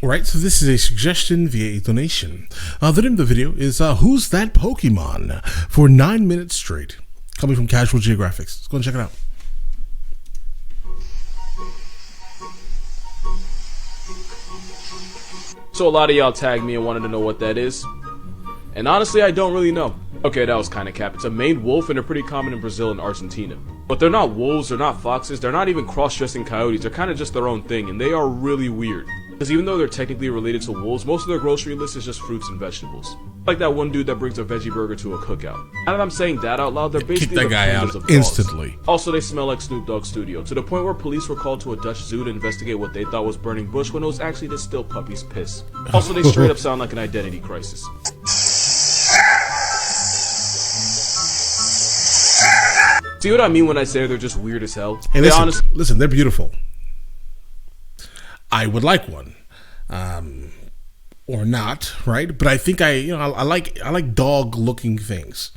Alright, so this is a suggestion via a donation. The name of the video is Who's That Pokemon? For 9 minutes straight. Coming from Casual Geographics. Let's go and check it out. So a lot of y'all tagged me and wanted to know what that is. And honestly, I don't really know. Okay, that was kind of cap. It's a maned wolf and they're pretty common in Brazil and Argentina. But they're not wolves, they're not foxes, they're not even cross-dressing coyotes, they're kind of just their own thing, and they are really weird. Because even though they're technically related to wolves, most of their grocery list is just fruits and vegetables. Like that one dude that brings a veggie burger to a cookout. Now that I'm saying that out loud, they're basically Kick that guy out instantly. Also, they smell like Snoop Dogg's studio, to the point where police were called to a Dutch zoo to investigate what they thought was burning bush when it was actually just still puppy's piss. Also, they straight up sound like an identity crisis. See what I mean when I say they're just weird as hell? Hey, listen, they're beautiful. I would like one, or not, right? But I think I like dog-looking things,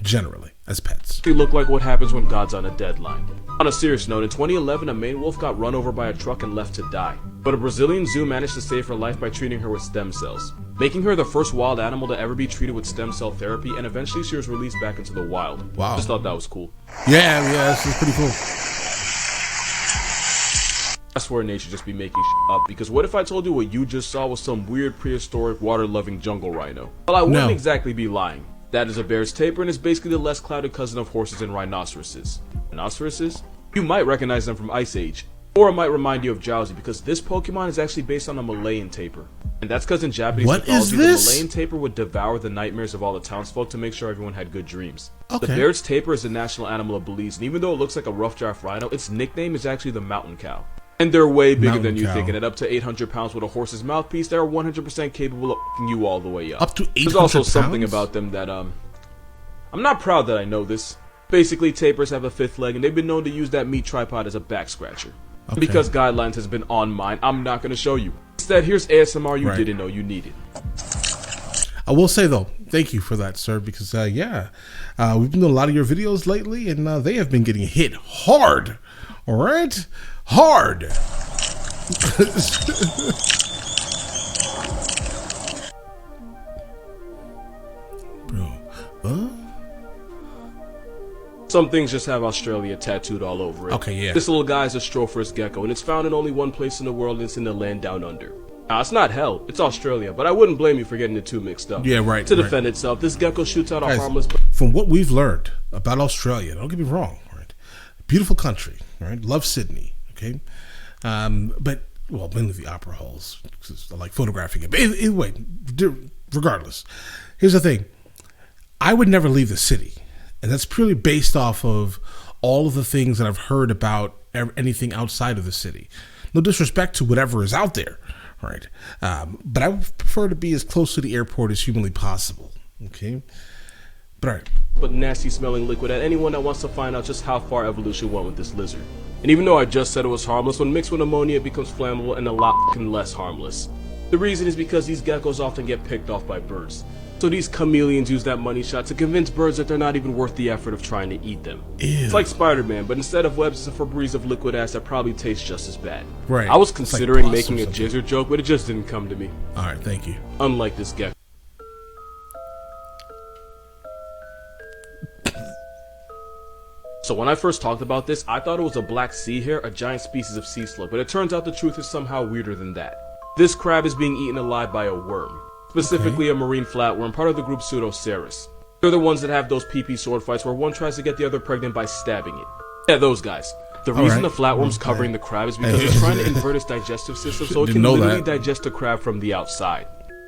generally, as pets. They look like what happens when God's on a deadline. On a serious note, in 2011, a maned wolf got run over by a truck and left to die. But a Brazilian zoo managed to save her life by treating her with stem cells, making her the first wild animal to ever be treated with stem cell therapy, and eventually she was released back into the wild. Wow. Just thought that was cool. Yeah, this is pretty cool. I swear nature just be making shit up, because what if I told you what you just saw was some weird prehistoric water-loving jungle rhino? Well, I wouldn't exactly be lying. That is a bear's tapir and is basically the less clouded cousin of horses and rhinoceroses. Rhinoceroses? You might recognize them from Ice Age. Or it might remind you of Drowsy, because this Pokemon is actually based on a Malayan tapir. And that's because in Japanese mythology, the Malayan tapir would devour the nightmares of all the townsfolk to make sure everyone had good dreams. Okay. The Baird's tapir is the national animal of Belize, and even though it looks like a rough draft rhino, its nickname is actually the mountain cow. And they're way bigger than you think, and at up to 800 pounds with a horse's mouthpiece, they are 100% capable of f***ing you all the way up. Up to 800 pounds? There's also something about them that, I'm not proud that I know this. Basically, tapirs have a fifth leg, and they've been known to use that meat tripod as a back scratcher. Okay. Because guidelines has been on mine, I'm not going to show you. Instead, here's ASMR you didn't know you needed. I will say, though, thank you for that, sir, because, we've been doing a lot of your videos lately, and they have been getting hit hard. All right? Hard. Bro, Some things just have Australia tattooed all over it. Okay, yeah. This little guy is a Stropher's gecko, and it's found in only one place in the world, and it's in the land down under. Now, it's not hell, it's Australia, but I wouldn't blame you for getting the two mixed up. Yeah, right. To defend itself, this gecko shoots out a harmless... From what we've learned about Australia, don't get me wrong, right? Beautiful country, right? Love Sydney, okay? But, well, mainly the opera halls, because I like photographing it. But anyway, regardless, here's the thing. I would never leave the city. And that's purely based off of all of the things that I've heard about anything outside of the city. No disrespect to whatever is out there, right? But I would prefer to be as close to the airport as humanly possible, okay? But all right. But nasty smelling liquid at anyone that wants to find out just how far evolution went with this lizard. And even though I just said it was harmless, when mixed with ammonia it becomes flammable and a lot less harmless. The reason is because these geckos often get picked off by birds. So these chameleons use that money shot to convince birds that they're not even worth the effort of trying to eat them. Ew. It's like Spider-Man, but instead of webs, it's a Febreze of liquid ass that probably tastes just as bad. Right. I was considering making a jizzer joke, but it just didn't come to me. Alright, thank you. Unlike this gecko. So when I first talked about this, I thought it was a black sea hare, a giant species of sea slug, but it turns out the truth is somehow weirder than that. This crab is being eaten alive by a worm. Specifically a marine flatworm, part of the group Pseudoceras. They're the ones that have those pee-pee sword fights where one tries to get the other pregnant by stabbing it. Yeah, those guys. The reason the flatworm's covering the crab is because it's trying to invert its digestive system so it can literally digest the crab from the outside.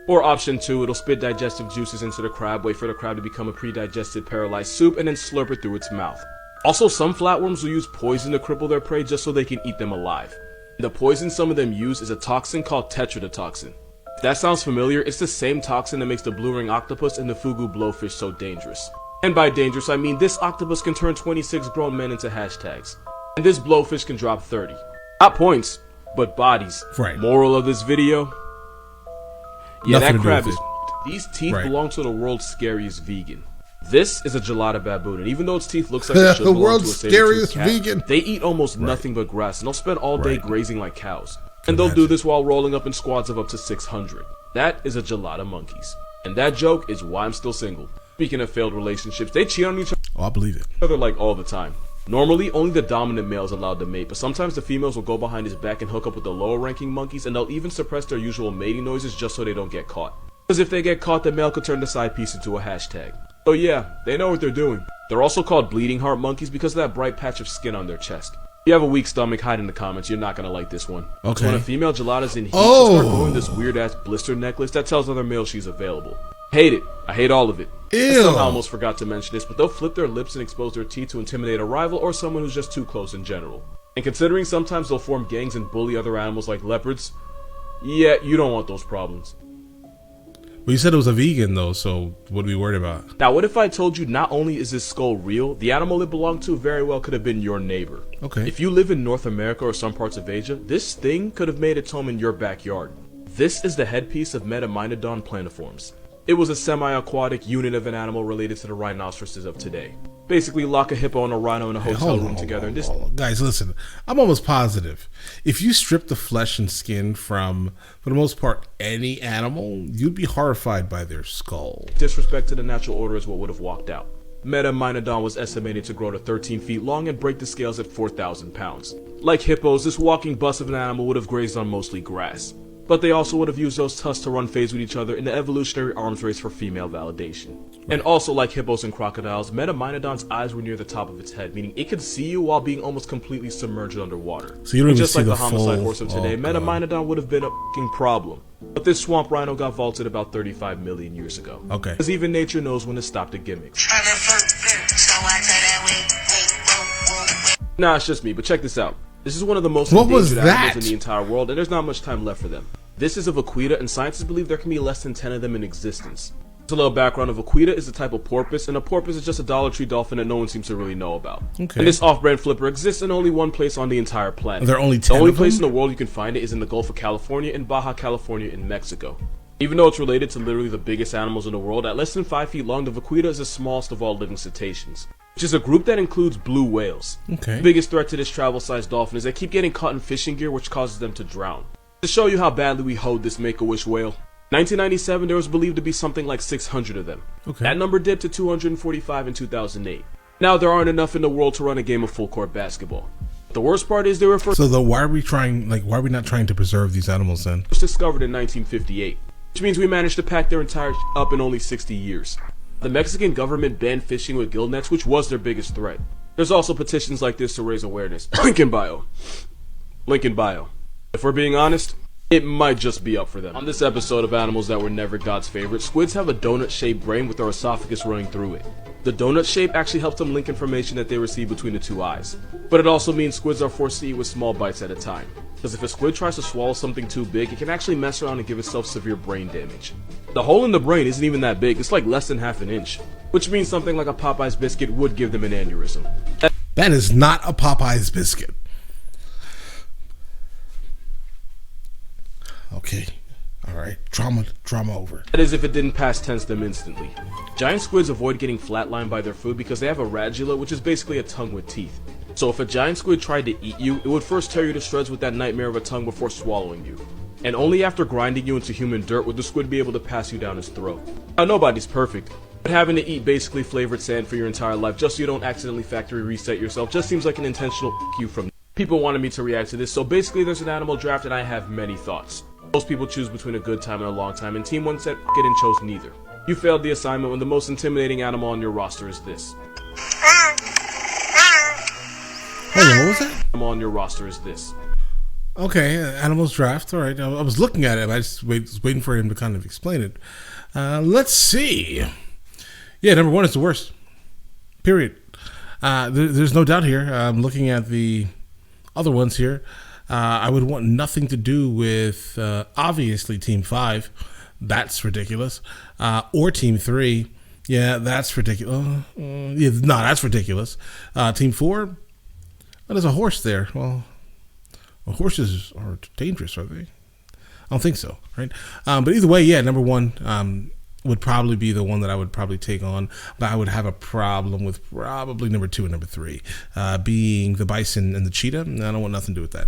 Or option 2, it'll spit digestive juices into the crab, wait for the crab to become a pre-digested paralyzed soup, and then slurp it through its mouth. Also, some flatworms will use poison to cripple their prey just so they can eat them alive. The poison some of them use is a toxin called tetrodotoxin. If that sounds familiar, it's the same toxin that makes the blue ring octopus and the fugu blowfish so dangerous. And by dangerous, I mean this octopus can turn 26 grown men into hashtags. And this blowfish can drop 30. Not points, but bodies. Right. Moral of this video? Yeah, Nothing that crab is... it. These teeth belong to the world's scariest vegan. This is a Gelada baboon, and even though its teeth looks like it should the belong world's to a saber-toothed scariest cat, vegan. they eat almost nothing but grass, and they'll spend all day grazing like cows. And they'll do this while rolling up in squads of up to 600. That is a Gelada monkeys. And that joke is why I'm still single. Speaking of failed relationships, they cheat on each Oh, I believe it. other like all the time. Normally, only the dominant male is allowed to mate, but sometimes the females will go behind his back and hook up with the lower ranking monkeys, and they'll even suppress their usual mating noises just so they don't get caught. Because if they get caught, the male could turn the side piece into a hashtag. So yeah, they know what they're doing. They're also called bleeding heart monkeys because of that bright patch of skin on their chest. If you have a weak stomach, hide in the comments, you're not gonna like this one. Okay. When a female Gelada's in heat, she'll start growing this weird ass blister necklace that tells other males she's available. Hate it. I hate all of it. I somehow almost forgot to mention this, but they'll flip their lips and expose their teeth to intimidate a rival or someone who's just too close in general. And considering sometimes they'll form gangs and bully other animals like leopards, yeah, you don't want those problems. Well, you said it was a vegan though, so what are we worried about? Now, what if I told you not only is this skull real, the animal it belonged to very well could have been your neighbor. Okay. If you live in North America or some parts of Asia, this thing could have made its home in your backyard. This is the headpiece of Metamynodon planiforms. It was a semi-aquatic unit of an animal related to the rhinoceroses of today. Basically, lock a hippo and a rhino in a hotel room together. Guys, listen, I'm almost positive. If you strip the flesh and skin from, for the most part, any animal, you'd be horrified by their skull. Disrespect to the natural order is what would have walked out. Metamynodon was estimated to grow to 13 feet long and break the scales at 4,000 pounds. Like hippos, this walking bus of an animal would have grazed on mostly grass. But they also would have used those tusks to run phase with each other in the evolutionary arms race for female validation. And also like hippos and crocodiles, Metamynodon's eyes were near the top of its head, meaning it could see you while being almost completely submerged underwater. So you don't even just see like the the homicide full- horse of today, Metamynodon would have been a fucking problem. But this swamp rhino got vaulted about 35 million years ago. Okay. Because even nature knows when to stop the gimmicks. Nah, it's just me, but check this out. This is one of the most What was endangered animals that? in the entire world, and there's not much time left for them. This is a vaquita, and scientists believe there can be less than 10 of them in existence. Just a little background, a vaquita is a type of porpoise, and a porpoise is just a Dollar Tree dolphin that no one seems to really know about. Okay. And this off-brand flipper exists in only one place on the entire planet. Are there only The 10 only of place in them? the world you can find it is in the Gulf of California and Baja California in Mexico. Even though it's related to literally the biggest animals in the world, at less than 5 feet long, the vaquita is the smallest of all living cetaceans, which is a group that includes blue whales. Okay. The biggest threat to this travel-sized dolphin is they keep getting caught in fishing gear, which causes them to drown. To show you how badly we hoed this Make-A-Wish whale, 1997 there was believed to be something like 600 of them. Okay. That number dipped to 245 in 2008. Now there aren't enough in the world to run a game of full-court basketball. The worst part is they were first So why are we not trying to preserve these animals then? discovered in 1958, which means we managed to pack their entire up in only 60 years. The Mexican government banned fishing with gill nets, which was their biggest threat. There's also petitions like this to raise awareness. Link in bio. Link in bio. If we're being honest, it might just be up for them. On this episode of Animals That Were Never God's Favorite, squids have a donut-shaped brain with their esophagus running through it. The donut shape actually helps them link information that they receive between the two eyes. But it also means squids are forced to eat with small bites at a time. Because if a squid tries to swallow something too big, it can actually mess around and give itself severe brain damage. The hole in the brain isn't even that big, it's like less than half an inch. Which means something like a Popeye's biscuit would give them an aneurysm. That is not a Popeye's biscuit. Okay. Alright. Drama over. That is if it didn't past tense them instantly. Giant squids avoid getting flatlined by their food because they have a radula, which is basically a tongue with teeth. So if a giant squid tried to eat you, it would first tear you to shreds with that nightmare of a tongue before swallowing you. And only after grinding you into human dirt would the squid be able to pass you down his throat. Now nobody's perfect, but having to eat basically flavored sand for your entire life just so you don't accidentally factory reset yourself just seems like an intentional you from people wanted me to react to this, so basically there's an animal draft and I have many thoughts. Most people choose between a good time and a long time, and Team 1 said F it and chose neither. You failed the assignment when the most intimidating animal on your roster is this. Hold on, what was that? Animal on your roster is this. Okay, animals draft. All right, I was looking at it. I just was waiting for him to kind of explain it. Let's see. Yeah, number 1 is the worst. Period. There's no doubt here. I'm looking at the other ones here. I would want nothing to do with, obviously, Team 5. That's ridiculous. Or Team 3. Yeah, that's ridiculous. That's ridiculous. Team 4. Well, there's a horse there. Well, horses are dangerous, are they? I don't think so, right? But either way, yeah, number 1 would probably be the one that I would probably take on, but I would have a problem with probably number 2 and number 3, being the bison and the cheetah. I don't want nothing to do with that.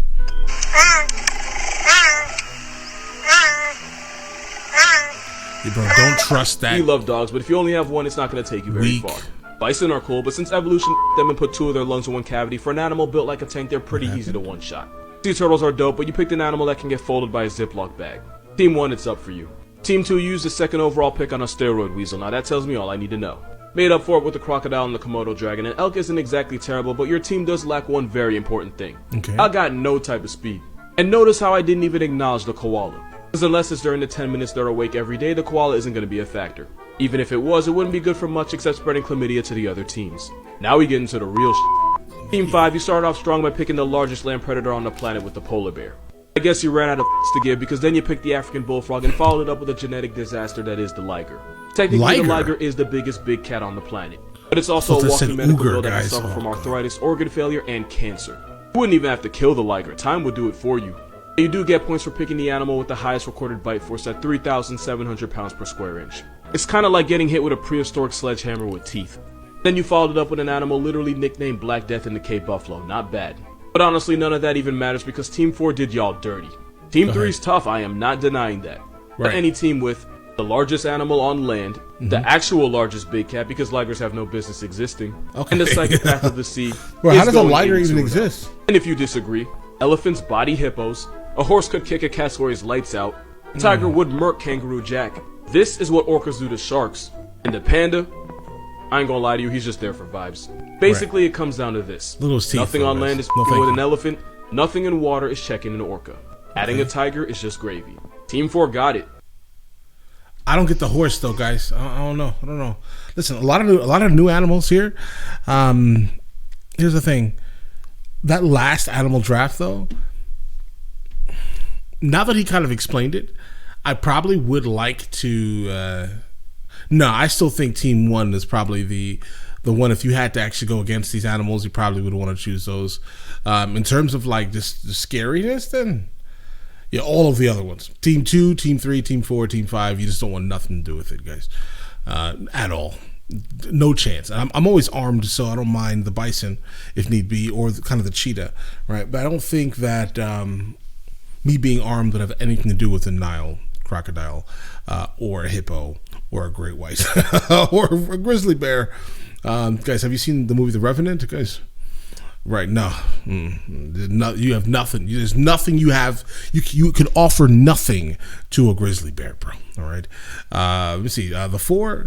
Yeah, bro, don't trust that. We love dogs, but if you only have one, it's not going to take you very Weak. far. Bison are cool, but since evolution them and put 2 of their lungs in one cavity, for an animal built like a tank, they're pretty easy to one-shot. Sea turtles are dope, but you picked an animal that can get folded by a Ziploc bag. Team 1, it's up for you. Team 2 used the 2nd overall pick on a steroid weasel. Now that tells me all I need to know. Made up for it with the crocodile and the Komodo dragon, and elk isn't exactly terrible, but your team does lack one very important thing. Okay. I got no type of speed. And notice how I didn't even acknowledge the koala. Because unless it's during the 10 minutes they're awake every day, the koala isn't going to be a factor. Even if it was, it wouldn't be good for much except spreading chlamydia to the other teams. Now we get into the real shit. Team 5, you started off strong by picking the largest land predator on the planet with the polar bear. I guess you ran out of to give because then you picked the African bullfrog and followed it up with a genetic disaster that is the liger. Technically, the liger is the biggest big cat on the planet. But it's also a walking medical bill that can suffer from arthritis, organ failure, and cancer. You wouldn't even have to kill the liger, time would do it for you. You do get points for picking the animal with the highest recorded bite force at 3,700 pounds per square inch. It's kinda like getting hit with a prehistoric sledgehammer with teeth. Then you followed it up with an animal literally nicknamed Black Death in the Cape Buffalo, not bad. But honestly, none of that even matters because Team 4 did y'all dirty. Team 3 is tough, I am not denying that. But any team with the largest animal on land, the actual largest big cat because ligers have no business existing, and the psychopath of the sea. Bro, how does a liger even exist? And if you disagree, elephants body hippos, a horse could kick a cat where his lights out, a tiger would murk kangaroo jack. This is what orcas do to sharks. And the panda, I ain't gonna lie to you, he's just there for vibes. Basically, it comes down to this. Nothing on land is f***ing with an elephant, nothing in water is checking an orca. Adding a tiger is just gravy. Team 4 got it. I don't get the horse though, guys. I don't know. Listen, a lot of new animals here. Here's the thing. That last animal draft though, now that he kind of explained it, I probably would like to no, I still think Team 1 is probably the one. If you had to actually go against these animals, you probably would want to choose those. In terms of like just the scariness, then yeah, all of the other ones. Team 2, Team 3, Team 4, Team 5, you just don't want nothing to do with it, guys. At all. No chance. I'm always armed, so I don't mind the bison if need be, or kind of the cheetah, right? But I don't think that me being armed would have anything to do with a Nile crocodile, or a hippo, or a great white, or a grizzly bear. Guys, have you seen the movie The Revenant, guys? Right, no. You have nothing. There's nothing you have. You can offer nothing to a grizzly bear, bro. All right. Let me see. Number 4.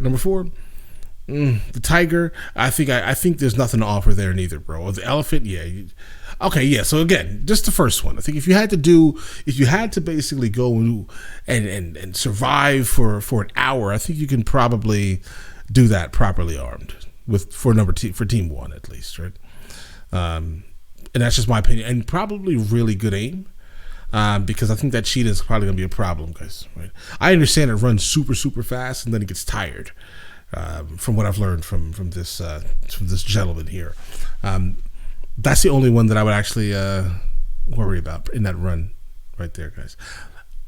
The tiger. I think there's nothing to offer there neither, bro. Or the elephant, yeah. Okay, yeah. So again, just the first one. I think if you had to basically go and survive for an hour, I think you can probably do that properly armed for Team 1 at least, right? And that's just my opinion, and probably really good aim, because I think that cheetah is probably gonna be a problem, guys. Right? I understand it runs super fast, and then it gets tired. From what I've learned from this gentleman here, that's the only one that I would actually worry about in that run right there, guys.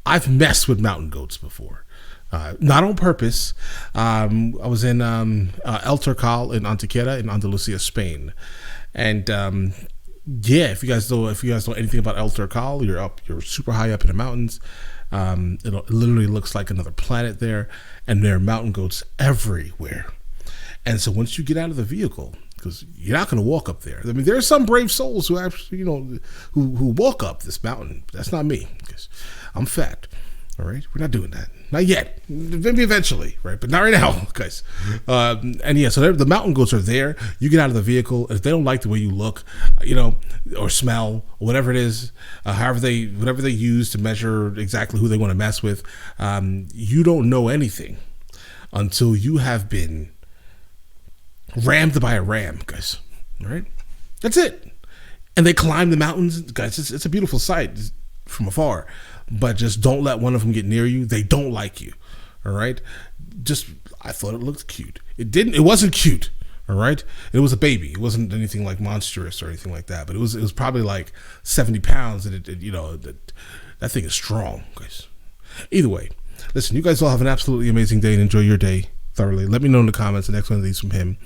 I've messed with mountain goats before. Not on purpose. I was in El Turcal in Antequera in Andalusia, Spain. And yeah, if you guys know anything about El Turcal, you're super high up in the mountains. It literally looks like another planet there, and there are mountain goats everywhere. And so once you get out of the vehicle, because you're not going to walk up there. I mean, there are some brave souls who actually, who walk up this mountain. That's not me, because I'm fat. All right, we're not doing that. Not yet. Maybe eventually, right? But not right now, guys. And yeah, so the mountain goats are there. You get out of the vehicle. If they don't like the way you look, or smell, or whatever it is, whatever they use to measure exactly who they want to mess with, you don't know anything until you have been rammed by a ram, guys. All right, that's it. And they climb the mountains, guys. It's a beautiful sight from afar. But just don't let one of them get near you. They don't like you. All right. I thought it looked cute. It wasn't cute. All right. It was a baby. It wasn't anything like monstrous or anything like that. But it was probably like 70 pounds, and that thing is strong, guys. Either way, listen. You guys all have an absolutely amazing day and enjoy your day thoroughly. Let me know in the comments the next one of these from him,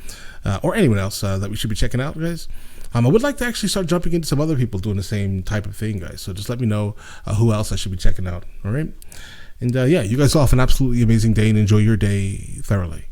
or anyone else that we should be checking out, guys. I would like to actually start jumping into some other people doing the same type of thing, guys. So just let me know who else I should be checking out. All right. And yeah, you guys all have an absolutely amazing day and enjoy your day thoroughly.